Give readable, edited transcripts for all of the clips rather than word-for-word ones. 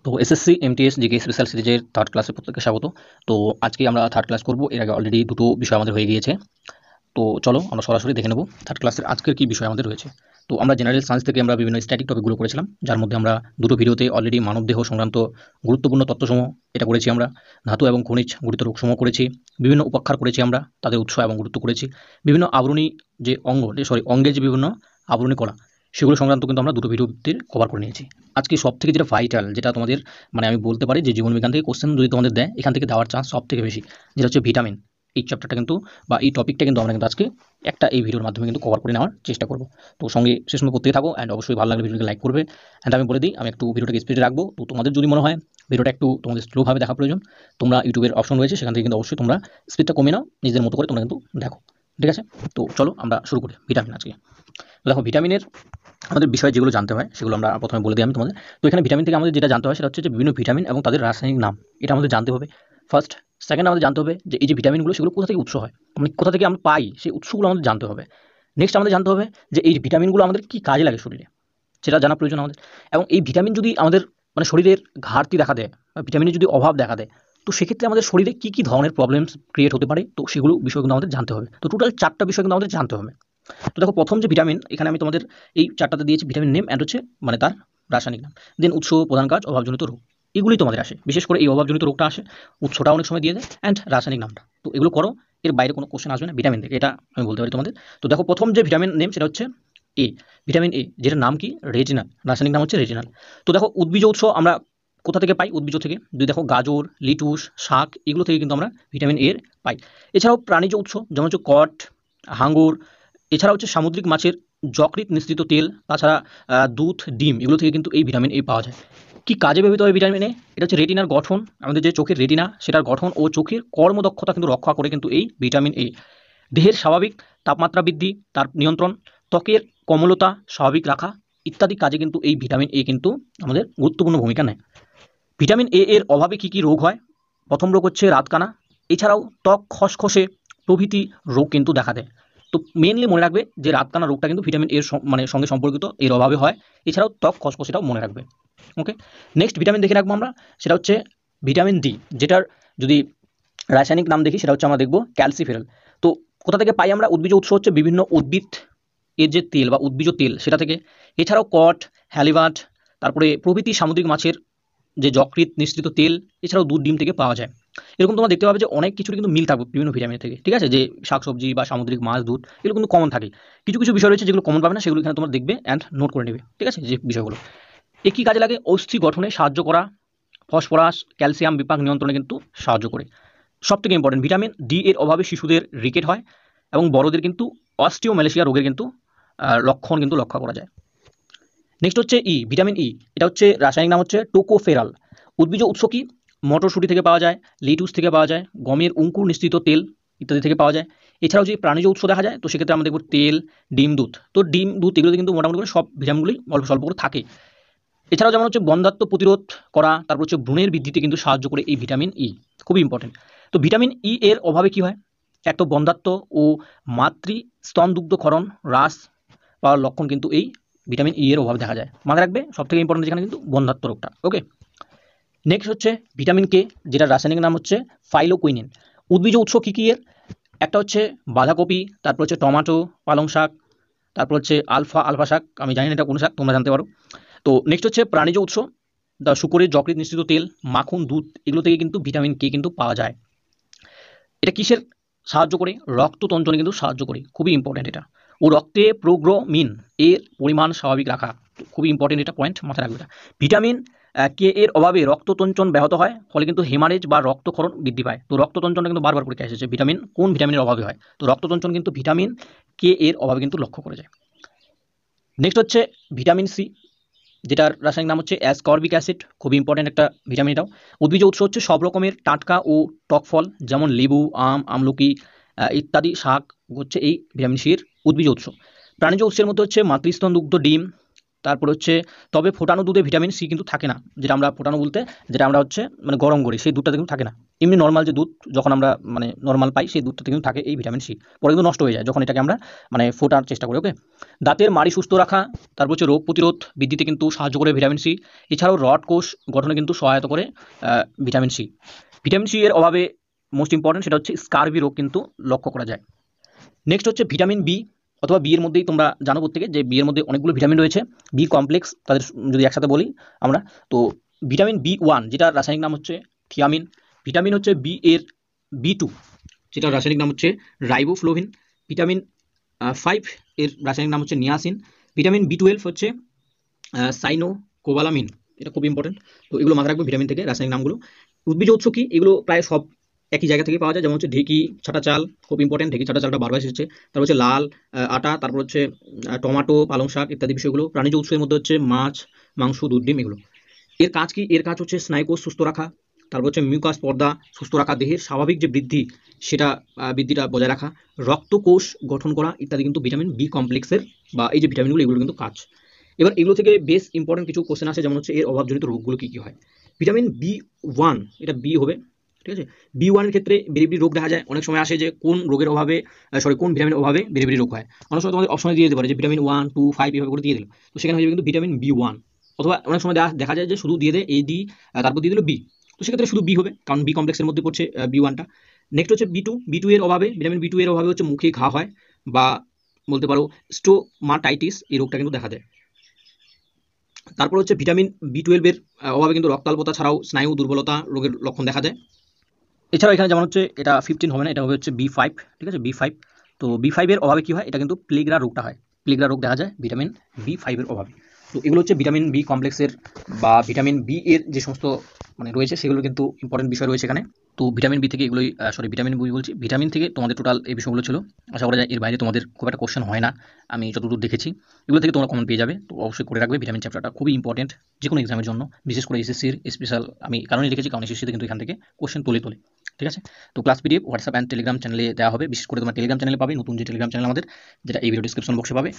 তো SSC MTS GK special সিরিজের third ক্লাসে প্রত্যেককে স্বাগত। তো আজকে আমরা থার্ড ক্লাস করব। এর আগে অলরেডি দুটো বিষয় আমাদের হয়ে গিয়েছে। তো চলো আমরা সরাসরি দেখে নেব থার্ড ক্লাসের আজকের কি বিষয় আমাদের রয়েছে। তো আমরা জেনারেল সায়েন্স থেকে আমরা বিভিন্ন স্ট্যাটিক টপিকগুলো করেছিলাম, যার মধ্যে আমরা দুটো ভিডিওতে অলরেডি মানবদেহ সংক্রান্ত গুরুত্বপূর্ণ তথ্যসমূহ এটা করেছি। আমরা ধাতু এবং খনিজ গঠিত রোগসমূহ করেছি, বিভিন্ন উপাখ্যান করেছি, আমরা তাদের উৎস এবং গুরুত্ব করেছি, বিভিন্ন আবরণী যে অঙ্গের যে বিভিন্ন আবরণী কলা সেগুলো সংক্রান্ত কিন্তু আমরা দুটো ভিডিওতে কভার করে নিয়েছি। আজকে সব থেকে যেটা ভাইটাল, যেটা তোমাদের আমি বলতে পারি যে জীবনবিজ্ঞান থেকে কোশ্চেন যদি তোমাদের দেয়, এখান থেকে দেওয়ার চান্স সব থেকে বেশি, যেটা হচ্ছে ভিটামিন। এই চ্যাপ্টারটা কিন্তু বা এই টপিকটা কিন্তু আমরা কিন্তু আজকে এই ভিডিওর মাধ্যমে কিন্তু কভার করে নেওয়ার চেষ্টা করব। তো সঙ্গে শেষ সময় করতে থাকো, অ্যান্ড অবশ্যই ভালো লাগলে ভিডিওকে লাইক করবে। অ্যান্ড আমি বলে দিই, আমি একটু ভিডিওটাকে স্পিডে রাখবো। তো তোমাদের যদি মনে হয় ভিডিওটা একটু তোমাদের স্লোভাবে দেখা প্রয়োজন, তোমরা ইউটিউবের অপশন রয়েছে, সেখান থেকে কিন্তু অবশ্যই তোমরা স্পিডটা কমিয়ে নাও, নিজেদের মতো করে তোমরা কিন্তু দেখো। ঠিক আছে, তো চলো আমরা শুরু করি ভিটামিন আজকে। দেখো, ভিটামিনের আমাদের বিষয় যেগুলো জানতে হয় সেগুলো আমরা প্রথমে বলে দিই আমি তোমাদের। তো এখানে ভিটামিন থেকে আমাদের যেটা জানতে হয় সেটা হচ্ছে যে বিভিন্ন ভিটামিন এবং তাদের রাসায়নিক নাম, এটা আমাদের জানতে হবে ফার্স্ট। সেকেন্ড, আমাদের জানতে হবে যে এই যে ভিটামিনগুলো সেগুলো কোথা থেকে উৎস হয়, মানে কোথা থেকে আমরা পাই, সেই উৎসগুলো আমাদের জানতে হবে। নেক্সট, আমাদের জানতে হবে যে এই ভিটামিনগুলো আমাদের কী কাজে লাগে শরীরে, সেটা জানা প্রয়োজন আমাদের। এবং এই ভিটামিন যদি আমাদের শরীরের ঘাটতি দেখা দেয় বা ভিটামিনের যদি অভাব দেখা দেয়, তো সেক্ষেত্রে আমাদের শরীরে কী কী ধরনের প্রবলেমস ক্রিয়েট হতে পারে, তো সেগুলো বিষয় কিন্তু আমাদের জানতে হবে। তো টোটাল 4টা বিষয় কিন্তু আমাদের জানতে হবে। তো দেখো, প্রথম যে ভিটামিন, এখানে আমি তোমাদের এই 4টাতে দিয়েছি ভিটামিন নেম অ্যান্ড হচ্ছে তার রাসায়নিক নাম। দেন উৎস, প্রধান কাজ, অভাবজনিত রোগ, এগুলোই তোমাদের আসে। বিশেষ করে এই অভাবজনিত রোগটা আসে, উৎসটা অনেক সময় দিয়ে দেয়, অ্যান্ড রাসায়নিক নামটা। তো এগুলো করো, এর বাইরে কোনো কোশ্চেন আসবে না ভিটামিন থেকে, এটা আমি বলতে পারি তোমাদের। তো দেখো, প্রথম যে ভিটামিন নেম সেটা হচ্ছে এ, ভিটামিন এ, যেটার নাম কি রেজিনাল, রাসায়নিক নাম হচ্ছে রেজিনাল। তো দেখো, উদ্ভিজ উৎস আমরা কোথা থেকে পাই? উদ্ভিজ থেকে। যদি দেখো, গাজর, লিটুস, শাক, এগুলো থেকে কিন্তু আমরা ভিটামিন এর পাই। এছাড়াও প্রাণীজ উৎস যেমন হচ্ছে কট, হাঙ্গর, এছাড়া হচ্ছে সামুদ্রিক মাছের যকৃৎ নিঃসৃত তেল, তাছাড়া দুধ, ডিম, এগুলো থেকে কিন্তু এই ভিটামিন এ পাওয়া যায়। কি কাজে ব্যবহৃত হয় ভিটামিন এ? এটা হচ্ছে রেটিনার গঠন, আমাদের যে চোখের রেটিনা সেটার গঠন ও চোখের কর্মদক্ষতা কিন্তু রক্ষা করে কিন্তু এই ভিটামিন এ। দেহের স্বাভাবিক তাপমাত্রা বৃদ্ধি, তার নিয়ন্ত্রণ, ত্বকের কোমলতা স্বাভাবিক রাখা ইত্যাদি কাজে কিন্তু এই ভিটামিন এ কিন্তু আমাদের গুরুত্বপূর্ণ ভূমিকা নেয়। ভিটামিন এ এর অভাবে কি কি রোগ হয়? প্রথম রোগ হচ্ছে রাতকানা। এছাড়াও ত্বক খসখসে প্রভৃতি রোগ কিন্তু দেখা দেয়। তো মেনলি মনে রাখবে যে রাতকানা রোগটা কিন্তু ভিটামিন এর সঙ্গে সম্পর্কিত, এর অভাবে হয়। এছাড়াও ত্বক খসখসেটাও মনে রাখবে। ওকে, নেক্সট ভিটামিন দেখে রাখবো আমরা, সেটা হচ্ছে ভিটামিন ডি, যেটার যদি রাসায়নিক নাম দেখি সেটা হচ্ছে আমরা দেখবো ক্যালসিফেরল। তো কোথা থেকে পাই আমরা? উদ্ভিজ উৎস হচ্ছে বিভিন্ন উদ্ভিদ এর যে তেল বা উদ্ভিজ তেল সেটা থেকে। এছাড়াও কট, হ্যালিবাট, তারপরে প্রভৃতি সামুদ্রিক মাছের যে যকৃৎ নিঃসৃত তেল, এছাড়াও দুধ, ডিম থেকে পাওয়া যায়। এরকম তোমরা দেখতে পাবে যে অনেক কিছুর কিন্তু মিল থাকবে বিভিন্ন ভিটামিন থেকে। ঠিক আছে, যে শাকসবজি বা সামুদ্রিক মাছ, দুধ, এগুলো কিন্তু কমন থাকে। কিছু কিছু বিষয় রয়েছে যেগুলো কমন পাবে না, সেগুলো এখানে তোমরা দেখবে অ্যান্ড নোট করে নেবে। ঠিক আছে, যে বিষয়গুলো একই কাজে লাগে, অস্থি গঠনে সাহায্য করা, ফসফরাস, ক্যালসিয়াম বিপাক নিয়ন্ত্রণে কিন্তু সাহায্য করে। সবথেকে ইম্পর্টেন্ট, ভিটামিন ডি এর অভাবে শিশুদের রিকেট হয় এবং বড়দের কিন্তু অস্টিওম্যালেশিয়া রোগের কিন্তু লক্ষণ কিন্তু লক্ষ্য করা যায়। নেক্সট হচ্ছে ই, ভিটামিন ই, এটা হচ্ছে রাসায়নিক নাম হচ্ছে টোকোফেরাল। উদ্ভিজ উৎস কি? মটরশুঁটি থেকে পাওয়া যায়, লিটুস থেকে পাওয়া যায়, গমের অঙ্কুর নিঃসৃত তেল ইত্যাদি থেকে পাওয়া যায়। এছাড়াও যে প্রাণীজ উৎস দেখা যায়, তো সেক্ষেত্রে আমরা দেখব তেল, ডিম, দুধ। তো ডিম, দুধ, এগুলোতে কিন্তু মোটামুটি করে সব ভিটামিনগুলি অল্প স্বল্প করে থাকে। এছাড়াও যেমন হচ্ছে বন্ধ্যাত্ব প্রতিরোধ করা, তারপর হচ্ছে ভ্রূণের বৃদ্ধিতে কিন্তু সাহায্য করে এই ভিটামিন ই, খুবই ইম্পর্টেন্ট। তো ভিটামিন ই এর অভাবে কি হয়? এক তো বন্ধ্যাত্ব ও মাতৃ স্তনদুগ্ধক্ষরণ হ্রাস পাওয়ার লক্ষণ কিন্তু এই ভিটামিন ই এর অভাব দেখা যায়। মাথায় রাখবে, সব থেকে ইম্পর্টেন্ট যেখানে কিন্তু বন্ধ্যাত্ব রোগটা। ওকে, নেক্সট হচ্ছে ভিটামিন কে, যেটা রাসায়নিক নাম হচ্ছে ফাইলোকুইনিন। উদ্ভিজ উৎস কী কী এর? একটা হচ্ছে বাঁধাকপি, তারপর হচ্ছে টমেটো, পালং শাক, তারপর হচ্ছে আলফা শাক, আমি জানি না এটা কোন শাক, তোমরা জানতে পারো। তো নেক্সট হচ্ছে প্রাণীজ উৎস, শুকরের যকৃৎ নিঃসৃত তেল, মাখন, দুধ, এগুলো থেকে কিন্তু ভিটামিন কে কিন্তু পাওয়া যায়। এটা কিসের সাহায্য করে? রক্ত তঞ্চনে কিন্তু সাহায্য করে, খুবই ইম্পর্টেন্ট এটা। ও রক্তে প্রোগ্রামিন এর পরিমাণ স্বাভাবিক রাখা, খুবই ইম্পর্টেন্ট এটা পয়েন্ট, মাথায় রাখবে এটা। ভিটামিন কে এর অভাবে রক্ততঞ্চন ব্যাহত হয়, ফলে কিন্তু হেমারেজ বা রক্তক্ষরণ বৃদ্ধি পায়। তো রক্ততঞ্চনটা কিন্তু বারবার পরীক্ষা এসেছে, কোন ভিটামিনের অভাবে হয়? তো রক্ততঞ্চন কিন্তু ভিটামিন কে এর অভাবে কিন্তু লক্ষ্য করে যায়। নেক্সট হচ্ছে ভিটামিন সি, যেটার রাসায়নিক নাম হচ্ছে অ্যাসকর্বিক অ্যাসিড, খুবই ইম্পর্টেন্ট একটা ভিটামিন এটাও। উদ্ভিজ উৎস হচ্ছে সব রকমের টাটকা ও টক ফল, যেমন লেবু, আম, আমলকি ইত্যাদি শাক হচ্ছে এই ভিটামিন সি এর উদ্ভিজ উৎস। প্রাণীজ উৎসের মধ্যে হচ্ছে মাতৃস্তন দুগ্ধ, ডিম, তারপর হচ্ছে তবে ফোটানো দুধে ভিটামিন সি কিন্তু থাকে না, যেটা আমরা ফোটানো বলতে যেটা আমরা হচ্ছে মানে গরম করি সেই দুধটাতে কিন্তু থাকে না। এমনি নর্মাল যে দুধ যখন আমরা মানে নর্মাল পাই সেই দুধটাতে কিন্তু থাকে এই ভিটামিন সি, পরে কিন্তু নষ্ট হয়ে যায় যখন এটাকে আমরা মানে ফোটার চেষ্টা করি। ওকে, দাঁতের মাড়ি সুস্থ রাখা, তারপর হচ্ছে রোগ প্রতিরোধ বৃদ্ধিতে কিন্তু সাহায্য করে ভিটামিন সি। এছাড়াও রড কোষ গঠনে কিন্তু সহায়তা করে ভিটামিন সি। ভিটামিন সি এর অভাবে মোস্ট ইম্পর্টেন্ট সেটা হচ্ছে স্কারভি রোগ কিন্তু লক্ষ্য করা যায়। নেক্সট হচ্ছে ভিটামিন বি অথবা বি এর মধ্যেই তোমরা জানো প্রত্যেকে যে বি এর মধ্যে অনেকগুলো ভিটামিন রয়েছে, বি কমপ্লেক্স তাদের যদি একসাথে বলি আমরা, তো ভিটামিন বি 1 যেটার রাসায়নিক নাম হচ্ছে থিয়ামিন, ভিটামিন হচ্ছে বি এর বি 2 যেটার রাসায়নিক নাম হচ্ছে রাইবোফ্লোভিন, ভিটামিন 5 এর রাসায়নিক নাম হচ্ছে নিয়াসিন, ভিটামিন বি 12 হচ্ছে সাইনোকোবালামিন, এটা খুব ইম্পর্টেন্ট। তো এগুলো মাথায় রাখবে ভিটামিন থেকে রাসায়নিক নামগুলো। উদ্ভিজ উৎস কি, এগুলো প্রায় সব একই জায়গা থেকে পাওয়া যায়, যেমন হচ্ছে ঢেঁকি ছাটা চাল, খুব ইম্পর্টেন্ট, ঢেঁকি ছাটা চালটা বারবার এসেছে। তারপর হচ্ছে লাল আটা, তারপর হচ্ছে টমেটো, পালং শাক ইত্যাদি বিষয়গুলো। প্রাণীজ উৎসের মধ্যে হচ্ছে মাছ, মাংস, দুধ, ডিম এগুলো। এর কাজ কি, এর কাজ হচ্ছে স্নায়ুকোষ সুস্থ রাখা, তারপর হচ্ছে মিউকাস পর্দা সুস্থ রাখা, দেহের স্বাভাবিক যে বৃদ্ধি সেটা বৃদ্ধিটা বজায় রাখা, রক্তকোষ গঠন করা ইত্যাদি কিন্তু ভিটামিন বি কমপ্লেক্সের বা এই যে ভিটামিনগুলো এগুলো কিন্তু কাজ। এবার এগুলো থেকে বেশ ইম্পর্টেন্ট কিছু কোশ্চেন আসে, যেমন হচ্ছে এর অভাবজনিত রোগগুলো কী কী হয়। ভিটামিন বি 1 এটা বি হবে, ঠিক আছে। বি 1 এর ক্ষেত্রে বেরিবেরি রোগ দেখা যায়, অনেক সময় আসে যে কোন রোগের অভাবে কোন ভিটামিনের অভাবে বেরিবেরি রোগ হয়। অনেক সময় তোমাদের অপশনে দিয়ে দিতে পারে যে ভিটামিন 1, 2, 5 এভাবে করে দিয়ে দিল, তো সেখানে হয়ে যাবে কিন্তু ভিটামিন বি 1। অথবা অনেক সময় দেখা যায় যে শুধু দিয়ে দেয় এ ডি, তারপর দিয়ে দিল বি, তো সেক্ষেত্রে শুধু বি হবে কারণ বি কমপ্লেক্সের মধ্যে পড়ছে বি 1টা। নেক্সট হচ্ছে বি 2 এর অভাবে, ভিটামিন বি 2 এর অভাবে হচ্ছে মুখে ঘা হয় বা বলতে পারো স্টোমাটাইটিস এই রোগটা কিন্তু দেখা দেয়। তারপর হচ্ছে ভিটামিন বি 12 এর অভাবে কিন্তু রক্তাল্পতা ছাড়াও স্নায়ু দুর্বলতা রোগের লক্ষণ দেখা দেয়। এছাড়াও এখানে যেমন হচ্ছে এটা 15 হবে না, এটা হবে হচ্ছে বি 5, ঠিক আছে বি 5। তো বি 5 এর অভাবে কি হয়, এটা কিন্তু প্লেগরা রোগটা হয়, প্লেগরা রোগ দেখা যায় ভিটামিন বি 5 এর অভাবে। তো এগুলো হচ্ছে ভিটামিন বি কমপ্লেক্সের বা ভিটামিন বি এর যে সমস্ত মানে রয়েছে সেগুলো কিন্তু ইম্পর্টেন্ট বিষয় রয়েছে এখানে। তো ভিটামিন বি থেকে এগুলোই ভিটামিন বি বলছি, ভিটামিন থেকে তোমাদের টোটাল এই বিষয়গুলো ছিল। আশা করা যায় এর বাইরে তোমাদের খুব একটা কোশ্চেন হয় না, আমি যতদূর দেখেছি এগুলো থেকে তোমরা কমন পেয়ে যাবে। তো অবশ্যই করে রাখবে, ভিটামিন চ্যাপ্টারটা খুবই ইম্পর্টেন্ট যে কোনো এক্সামের জন্য, বিশেষ করে এসএসসির স্পেশাল আমি কারণে লিখেছি কারণ এসএসসিতে কিন্তু এখান থেকে কোশ্চেন তোলে, ঠিক আছে। তো class PDF WhatsApp and Telegram চ্যানেলে দেওয়া হবে, বিশেষ করে তোমার টেলিগ্রাম চ্যানেলে পাবে, নতুন যে টেলিগ্রাম চ্যানেল আমাদের, যেটা এই ভিডিও ডিসক্রিপশন বক্সে পাবে।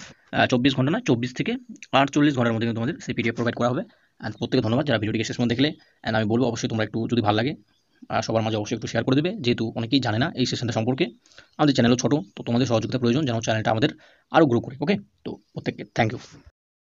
24 ঘন্টা না 24 থেকে 48 ঘন্টার মধ্যে কিন্তু তোমাদের সেই পিডিএফ প্রোভাইড করা হবে। অ্যান্ড প্রত্যেকে ধন্যবাদ যারা ভিডিওটিকে শেষ পর্যন্ত দেখলে। অ্যান্ড আমি বলবো অবশ্যই তোমরা একটু যদি ভালো লাগে সবার মাঝে অবশ্যই একটু শেয়ার করে দেবে, যেহেতু অনেকেই জানে না এই সেশনটা সম্পর্কে। আমাদের চ্যানেলও ছোটো, তো তোমাদের সহযোগিতা প্রয়োজন যেন চ্যানেলটা আমাদের আরও গ্রো করে। ওকে, তো প্রত্যেককে থ্যাংক ইউ।